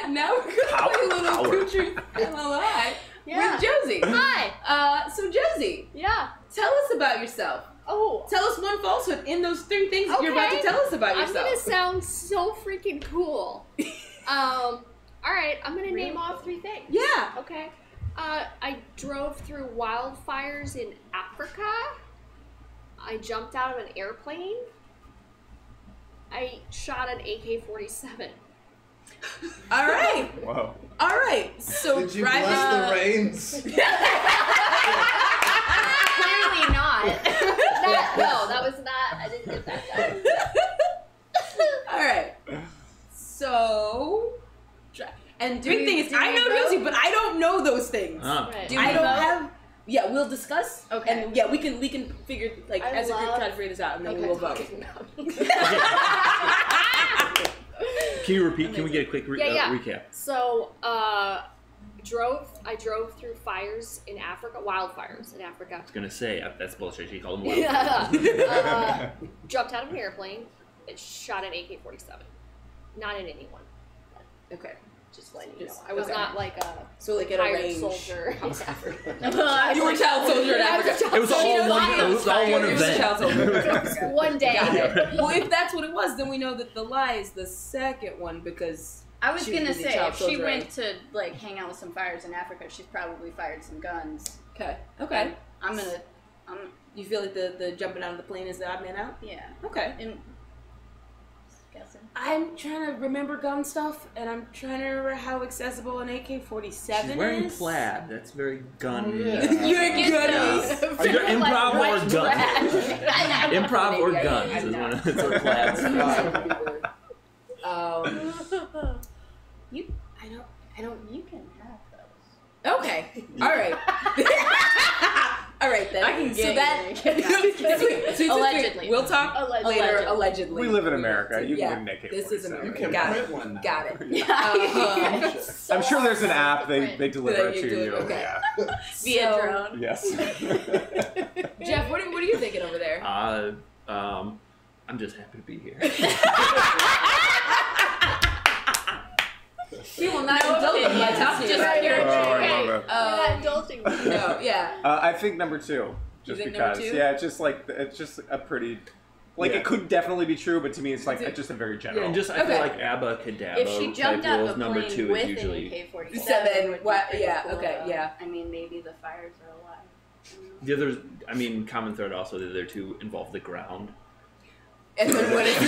now we're gonna play a little Two Truths and a Lie with Josie. Hi. So Josie. Yeah. Tell us about yourself. Oh. Tell us one falsehood in those 3 things that you're about to tell us about yourself. I'm gonna sound so freaking cool. Alright, I'm gonna name off 3 things. Yeah. Okay. I drove through wildfires in Africa. I jumped out of an airplane. I shot an AK-47. All right. Whoa. All right. So Did you driving bless the reins? Clearly not. That was not. I didn't get that done. All right. So, and Do big we- thing is, do I we know vote? Josie, but I don't know those things. Right. Do I we don't vote? have. Yeah, we'll discuss. Okay. And yeah, we can figure I as a group love- try to figure this out, and then we Okay. will vote. Can you repeat? Can we get a quick recap? So, I drove through fires in Africa, wildfires in Africa. I was gonna say that's bullshit. She called them Yeah. Jumped out of an airplane, and shot an AK-47. Not in anyone. Okay. Just letting you know. I was okay. not like a So like at a hired range. soldier. You were a child soldier in Africa. It was all one. It was all one event. One day. Got it. Well, if that's what it was, then we know that the lie is the second one because I was she gonna busy say, child if she soldiering. went to like hang out with some fires in Africa, she's probably fired some guns. Okay. Okay. I'm You feel like the jumping out of the plane is the odd man out? Yeah. Okay. And guessing. I'm trying to remember gun stuff, and I'm trying to remember how accessible an AK-47 She's wearing is. plaid. That's very gun. You're good. Are you improv or guns? Improv or guns is one of the plaids. You can have those. Okay. All right. All right then. I can get allegedly. We'll talk later. Allegedly. We live in America. You Yeah, can make it. this is America. You can Got print it. one now. Got it. I'm sure there's an app they deliver That it you to do it, you. okay. Yeah. Via drone. Yes. Jeff, what are you thinking over there? I'm just happy to be here. He will not indulge in my top tier. Just pure Oh, I love it. You're not indulging me. No, yeah. I think number 2. Just think because. number 2? Yeah, it's just a pretty. Like it could definitely be true, but to me it's like just a very general. Yeah, and just I feel like abracadabra. If she jumped type out rules, of a number plane 2 with is usually. an AK-47, Seven, would be what- pretty yeah, cool, okay, though. yeah. I mean, maybe the fires are alive. The others, I mean, common thread also the other 2 involve the ground. And then what is it?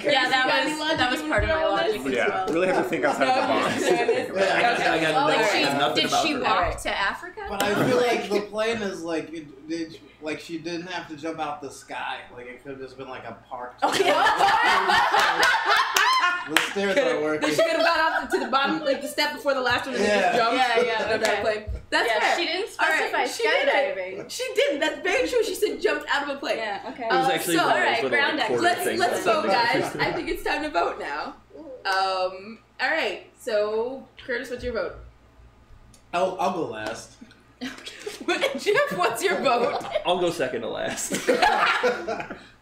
Yeah, that was part of my logic as Yeah, well. really have to think outside the box. I got nothing Did about she her. walk to Africa? But I feel like the plane is like, like she didn't have to jump out the sky. Like it could have just been like a parked. The stairs are working. She could have got off to the bottom, like the step before the last one, and then just jumped. Okay. Plane. That's Yeah, fair. she didn't All right, specify she didn't. skydiving. She didn't. That's very true. She said jumped out of a plane. Yeah, okay. It was actually one of those little, ground like, quarter things Let's or vote, something. guys. I think it's time to vote now. All right. So, Curtis, what's your vote? I'll go last. Jeff, what's your vote? I'll go second to last.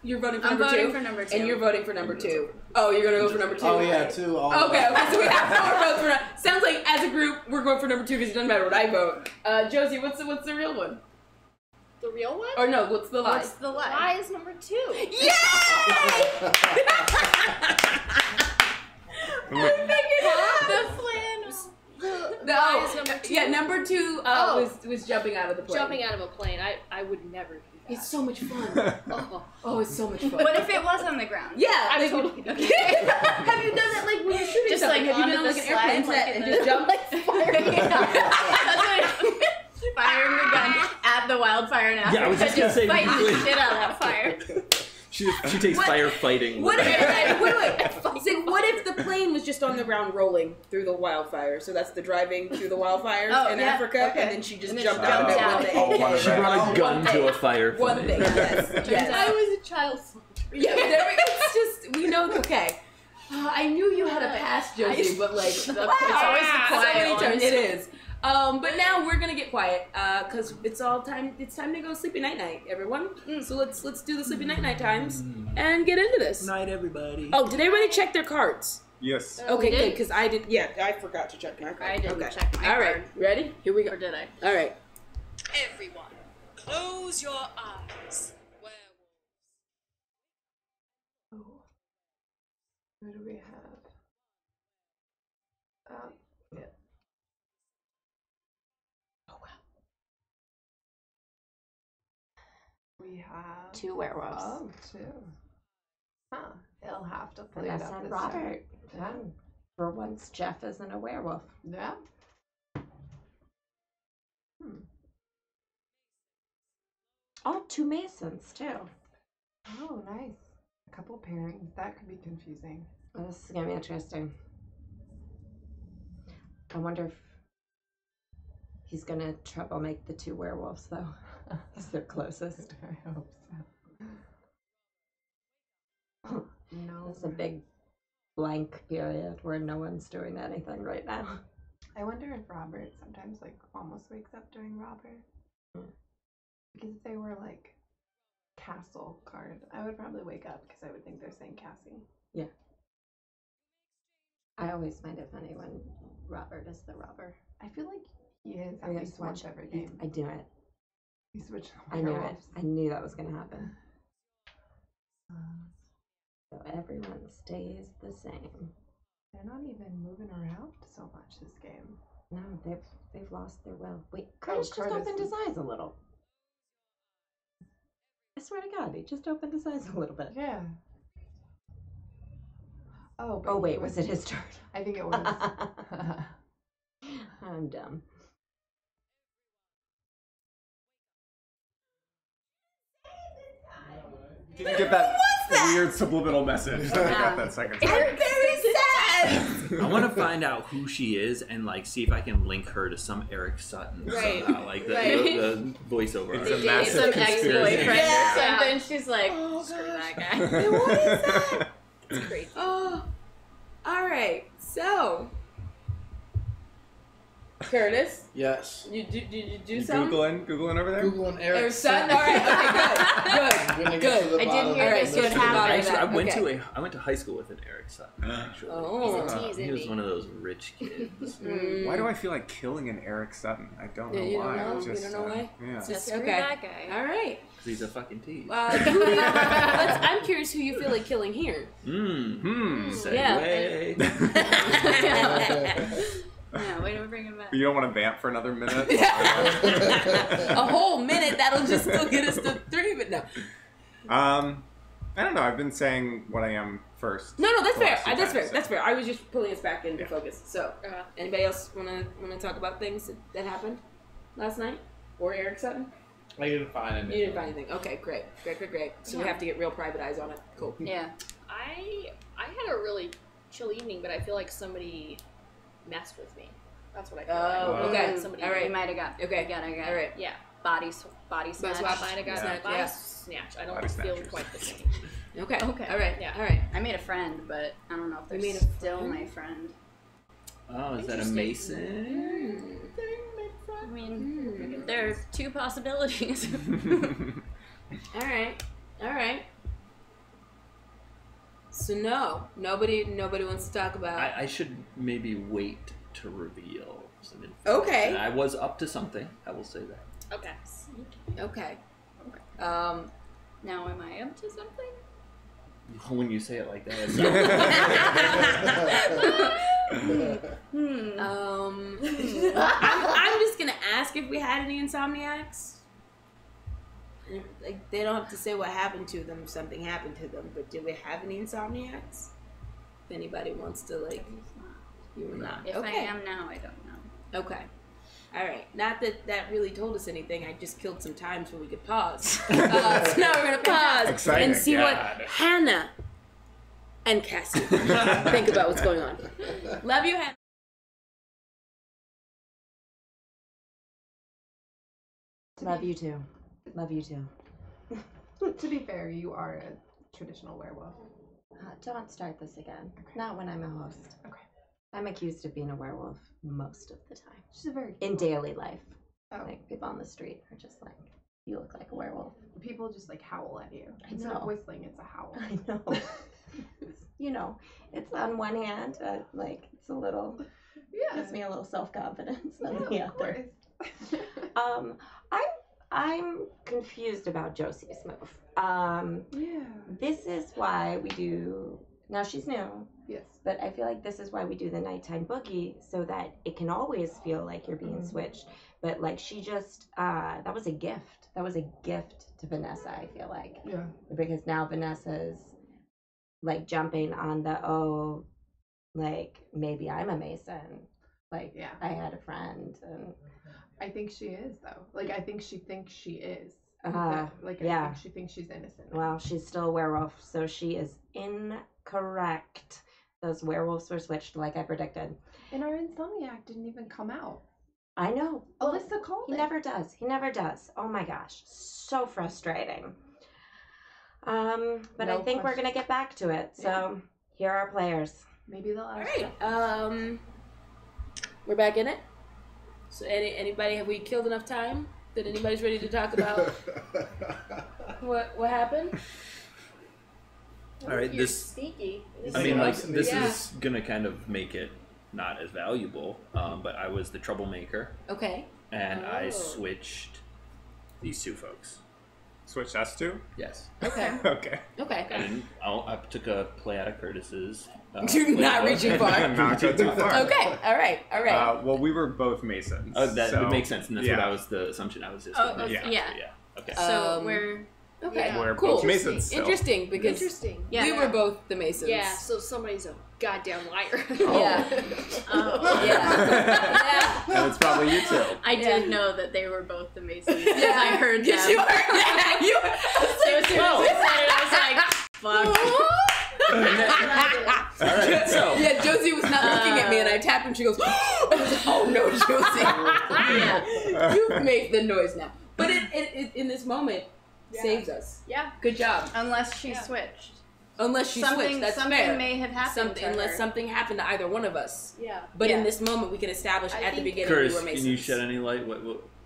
You're voting for I'm number 2? voting for number 2. And you're voting for number 2. Oh, you're going to go for number 2? Oh yeah, 2. Okay, so we have 4 votes for that. Sounds like as a group, we're going for number 2 because it doesn't matter what I vote. Josie, what's the real one? The real one? Or no, what's the lie? What's the lie? Lie is number 2. Yay! The plan. No, is number 2. yeah, number 2 was jumping out of the plane. Jumping out of a plane. I would never do that. It's so much fun. Oh, it's so much fun. What if it was on the ground? Yeah, I'm like, totally Have you done that like when you're shooting Just something? like Have you onto been on like the an airplane slide, set like and in just the- jump like firing it out? Firing the gun at the wildfire in Africa. Yeah, I was just gonna say, fighting the really. shit out of that fire. She takes firefighting. What with if, her. wait. So what if the plane was just on the ground rolling through the wildfire? So that's the driving through the wildfires in Africa, and then she just jumped out of it with the AK. She brought a gun to a firefight. One thing, yes. I was a child soldier. Yeah, there we go. It's just, we know, okay. I knew you had a past, Josie, but like, It's always the quiet ones. It is. But now we're gonna get quiet because it's time to go sleepy night night, everyone. So let's do the sleepy night night times and get into this. Night, everybody. Oh, did everybody check their cards? Yes. Okay, good, because I did. Yeah, I forgot to check my card. I didn't okay. check my All right, ready? Here we go. Or did I? All right. Everyone, close your eyes. Who do we have? Yeah. Oh wow. We have 2 werewolves. Oh, 2. Huh. He'll have to play Vanessa that and this Robert. time. Yeah. For once, Jeff isn't a werewolf. Yeah. All 2 Masons, too. Oh, nice. A couple pairings. That could be confusing. Well, this is going to be interesting. I wonder if he's going to trouble make the 2 werewolves, though. He's their closest. I hope so. No. It's a big blank period where no one's doing anything right now. I wonder if Robert sometimes like almost wakes up during Robert. Because if they were like castle card, I would probably wake up because I would think they're saying Cassie. Yeah. I always find it funny when Robert is the robber. I feel like he is I at gotta least once switch. every game. I do it. He switched the I knew it. werewolves. I knew that was going to happen. So everyone stays the same. They're not even moving around so much this game. No, they've lost their will. Wait, Curtis just Curtis opened his is- eyes a little. I swear to God, he just opened his eyes a little bit. Yeah. Oh, but Oh he wait, was it his turn? I think it was. I'm dumb. Didn't get that weird subliminal message that I got that second time. I'm very sad. I want to find out who she is and like see if I can link her to some Eric Sutton somehow, like the voiceover. It's a massive some ex-boyfriend or something. She's like, screw that guy. What is that? It's crazy. Oh, all right. So, Curtis, Yes. did you do You something? Googling over there? Googling Eric Eric Sutton. All right. I'm gonna get to the I bottom did hear of this this. would happen. Actually, Okay. I went to high school with an Eric Sutton. Actually, Oh. He's a tease, he isn't was he? one of those rich kids. Why do I feel like killing an Eric Sutton? I don't know Yeah, you why. don't know? Just, You don't know why? Yeah. Just screw Okay. that guy. All right. Because he's a fucking tease. I'm curious who you feel like killing here. Segue. Yeah, way to bring him back. You don't want to vamp for another minute? A whole minute, that'll just still get us to 3, but no. I don't know. I've been saying what I am first. No, that's the fair. last few That's fair. times, That's fair. I was just pulling us back into focus. So, anybody else wanna talk about things that happened last night, or Eric Sutton? I didn't find anything. You didn't find anything. Okay, great. So we have to get real private eyes on it. Cool. Yeah. I had a really chill evening, but I feel like somebody messed with me. That's what I feel Oh, like. okay. Somebody All right. You might have got. Okay. I All right. Yeah. Body snatch. Body swap might have got Snatch, body yeah. snatch. I don't Body feel snatchers. quite the same. Okay. Okay. All right. Yeah. All right. I made a friend, but I don't know if You they're made a still friend? my friend. Oh, is that a Mason? I mean, there are 2 possibilities. All right. So nobody wants to talk about. I should maybe wait to reveal some information. Okay. And I was up to something. I will say that. Okay. Okay. Now, am I up to something? When you say it like that, it's I'm just gonna ask if we had any insomniacs. Like, they don't have to say what happened to them if something happened to them, but did we have any insomniacs? If anybody wants to, like, you were not. If I am now, I don't know. Okay. All right. Not that that really told us anything. I just killed some time so we could pause. So now we're gonna pause Exciting. and see what God. Hannah and Cassie think about what's going on. Love you, Hannah. Love you too. Love you too. To be fair, you are a traditional werewolf. Don't start this again. Not when I'm a host. Okay. I'm accused of being a werewolf most of the time. She's a very In daily life. Oh. Like, people on the street are just like, you look like a werewolf. People just like howl at you. I It's know. not whistling, it's a howl. I know. You know, it's on one hand, like, it's a little, Yeah. gives me a little self-confidence on Yeah, the of other. course. I'm confused about Josie's move. Yeah. This is why we do, now she's new, Yes. but I feel like this is why we do the nighttime boogie, so that it can always feel like you're being switched. But like, she just, that was a gift. That was a gift to Vanessa, I feel like. Yeah. Because now Vanessa's like jumping on the, like, maybe I'm a Mason. Like, Yeah. I had a friend, and I think she is though. Like, I think she thinks she is. Like, I yeah. think she thinks she's innocent. well, she's still a werewolf, so she is incorrect. Those werewolves were switched like I predicted. And our Insomniac didn't even come out. I know. Alyssa called He it. never does. He never does. Oh my gosh. So frustrating. But No I think we're question. gonna get back to it. So here are our players. Maybe they'll All ask. right. We're back in it. So anybody, have we killed enough time that anybody's ready to talk about what happened? All right, You're this. sneaky. I mean, like, this Yeah. is gonna kind of make it not as valuable. But I was the troublemaker, Okay. and I Oh. switched these 2 folks. Switch us to? Yes. Okay. Okay. Okay. And I took a play out of Curtis's. You're not playbook. reaching far. Not go too far. Okay. All right. All right. Well, we were both Masons. Oh, that so, would make sense, and that's yeah. what I was the assumption I was just. Oh, making. okay, yeah. Yeah. Okay. So Um, we're okay. yeah. We're Cool. both Masons. still. Interesting, because Interesting. Yeah. we were both the Masons. Yeah, so somebody's a goddamn liar. Yeah. Oh. Yeah. And it's probably you two. I did know that they were both the Masons. Because I heard them. Yes, you are. Yeah, you are. So as soon as they said it, I was like, fuck. All right. So Yeah, Josie was not looking happened? She goes, I was like, oh no, Josie. Yeah. You make the noise now. But it in this moment saves us. Yeah. Good job. Unless she switched. Unless she switched, that's something fair. may have happened to unless her. something happened to either one of us. Yeah. But Yeah. in this moment, we can establish I at the think- beginning Curtis, we were Masons. can you shed any light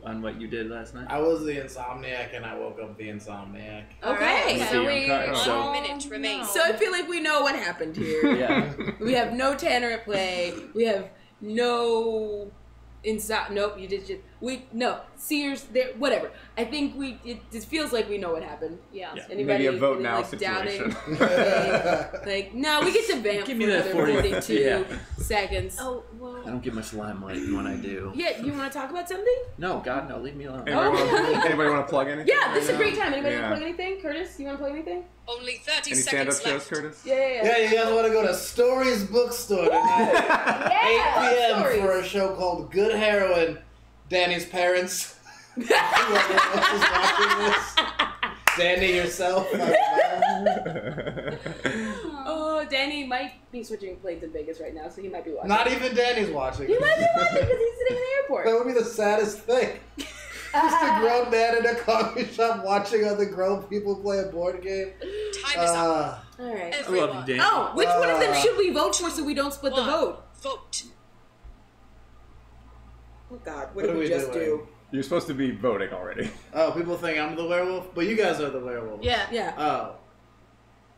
on what you did last night? I was the insomniac and I woke up the insomniac. Okay. So we. One minute remains. So I feel like we know what happened here. Yeah. We have no Tanner at play. We have no nope, you did just Sears there, whatever. I think it just feels like we know what happened. Yeah. Anybody Maybe a vote now like doubting? situation. like, no, we get to vamp Give for me that another 40 42 yeah. seconds. Oh, well. I don't get much limelight, and when I do. Yeah, you want to talk about something? No, God, no, leave me alone. Anybody want to plug anything? Yeah, this is a right great now? time. Anybody want Yeah. to plug anything? Curtis, you want to plug anything? Only 30 Any stand-up seconds shows, left. Curtis? Yeah. Yeah, you guys want to go to Stories Bookstore tonight, 8 p.m. Stories. for a show called Good Heroin. Danny's parents. Whoever else is watching this. Danny yourself. Oh, Danny might be switching planes in Vegas right now, so he might be watching. Not even Danny's watching. He might be watching because he's sitting in the airport. That would be the saddest thing. Just a grown man in a coffee shop watching other grown people play a board game. Time is up. All right. I love you, Danny. Oh, which one of them should we vote for so we don't split the vote? Vote. Oh God, What what did are we we just doing? do? You're supposed to be voting already. Oh, people think I'm the werewolf? But you guys are the werewolf. Yeah. Yeah. Oh.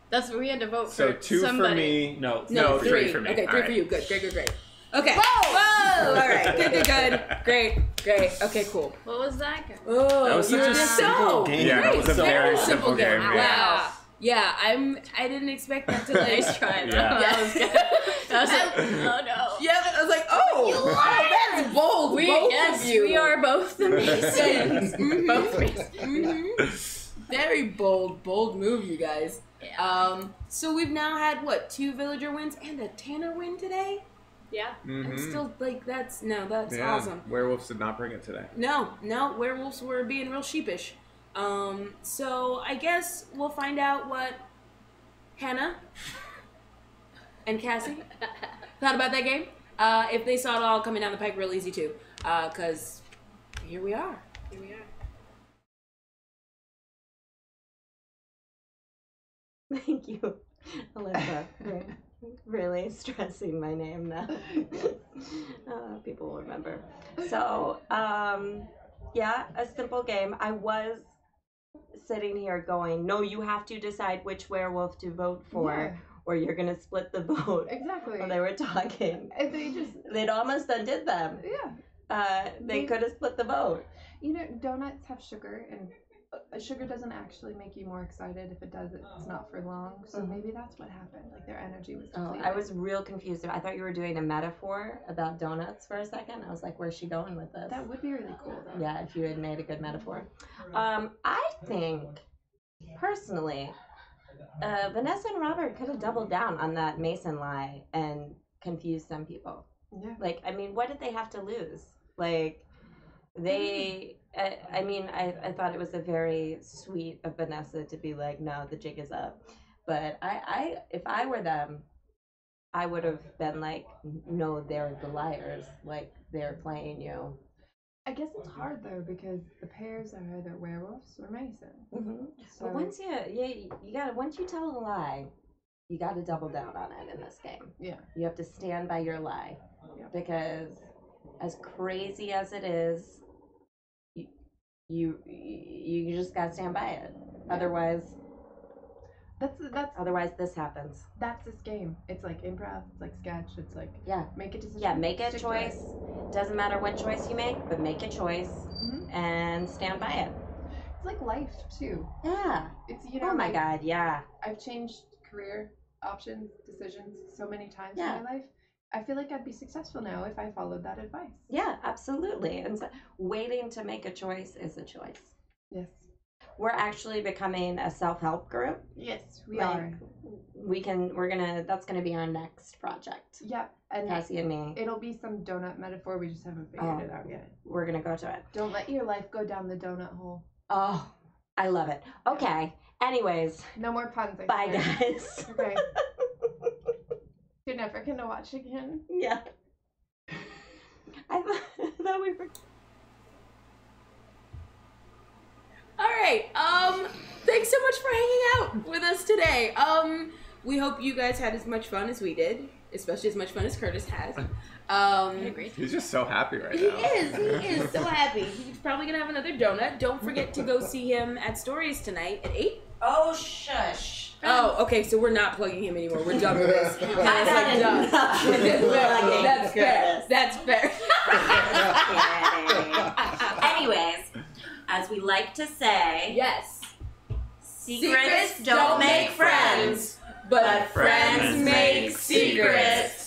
That's what we had to vote So for. 2 somebody. for me. No, 3 for me. Okay, 3 All for right. you. Good. Okay. Whoa! All right. Good. Great. Okay, cool. What was that? Oh, That was such a simple game. Yeah, that was a very simple game. Wow. Yeah. Yeah, I didn't expect that to like. Nice try. Though. Yeah. That was good. That was oh no. Yeah, I was like, oh, that's bold. Both of you. We are both the Masons. Both Masons. Very bold move, you guys. Yeah. So we've now had what, 2 villager wins and a Tanner win today? Yeah. I'm still like, that's Yeah. awesome. Werewolves did not bring it today. No, werewolves were being real sheepish. So I guess we'll find out what Hannah and Cassie thought about that game. If they saw it all coming down the pike real easy too. Cause here we are. Thank you, Alyssa. for really stressing my name now. People will remember. So, yeah, a simple game. I was sitting here going, no, you have to decide which werewolf to vote for, or you're going to split the vote. Exactly. While they were talking. And they'd almost undid them. Yeah. They could have split the vote. You know, donuts have sugar, and sugar doesn't actually make you more excited. If it does, it's not for long. So maybe that's what happened. Like their energy was depleted. I was real confused. I thought you were doing a metaphor about donuts for a second. I was like, where's she going with this? That would be really cool, though. Yeah, if you had made a good metaphor. I think, personally, Vanessa and Robert could have doubled down on that Mason lie and confused some people. Yeah. Like, I mean, what did they have to lose? Like, they... I thought it was a very sweet of Vanessa to be like, no, the jig is up. But if I were them, I would have been like, no, they're the liars. Like, they're playing you. I guess it's hard though because the pairs are either werewolves or Mason. Mm-hmm. So But once once you tell a lie, you gotta double down on it in this game. Yeah. You have to stand by your lie. Yeah. Because as crazy as it is, you just gotta stand by it. Yeah. Otherwise this happens. That's this game. It's like improv, it's like sketch, it's like make a decision. Yeah, make a stick to it. choice. Doesn't matter what choice you make, but make a choice and stand by it. It's like life too. Yeah. It's Oh my God, yeah. I've changed career options, decisions so many times Yeah. in my life. I feel like I'd be successful now if I followed that advice. Yeah, absolutely. And so waiting to make a choice is a choice. Yes. We're actually becoming a self-help group. Yes, we are. That's gonna be our next project. Yep. And Cassie and me. It'll be some donut metaphor. We just haven't figured it out yet. We're gonna go to it. Don't let your life go down the donut hole. Oh, I love it. Okay. Anyways. No more puns. Bye, guys. Okay. You're never gonna watch again. Yeah. I thought we were. All right. Thanks so much for hanging out with us today. We hope you guys had as much fun as we did, especially as much fun as Curtis has. He's just so happy right He now. is so happy. He's probably gonna have another donut. Don't forget to go see him at Stories tonight at 8. Oh, shush. Oh, okay, so we're not plugging him anymore. We're done with this. I got enough That's fair. That's fair. Anyways, as we like to say, yes, secrets don't make friends, but friends make secrets.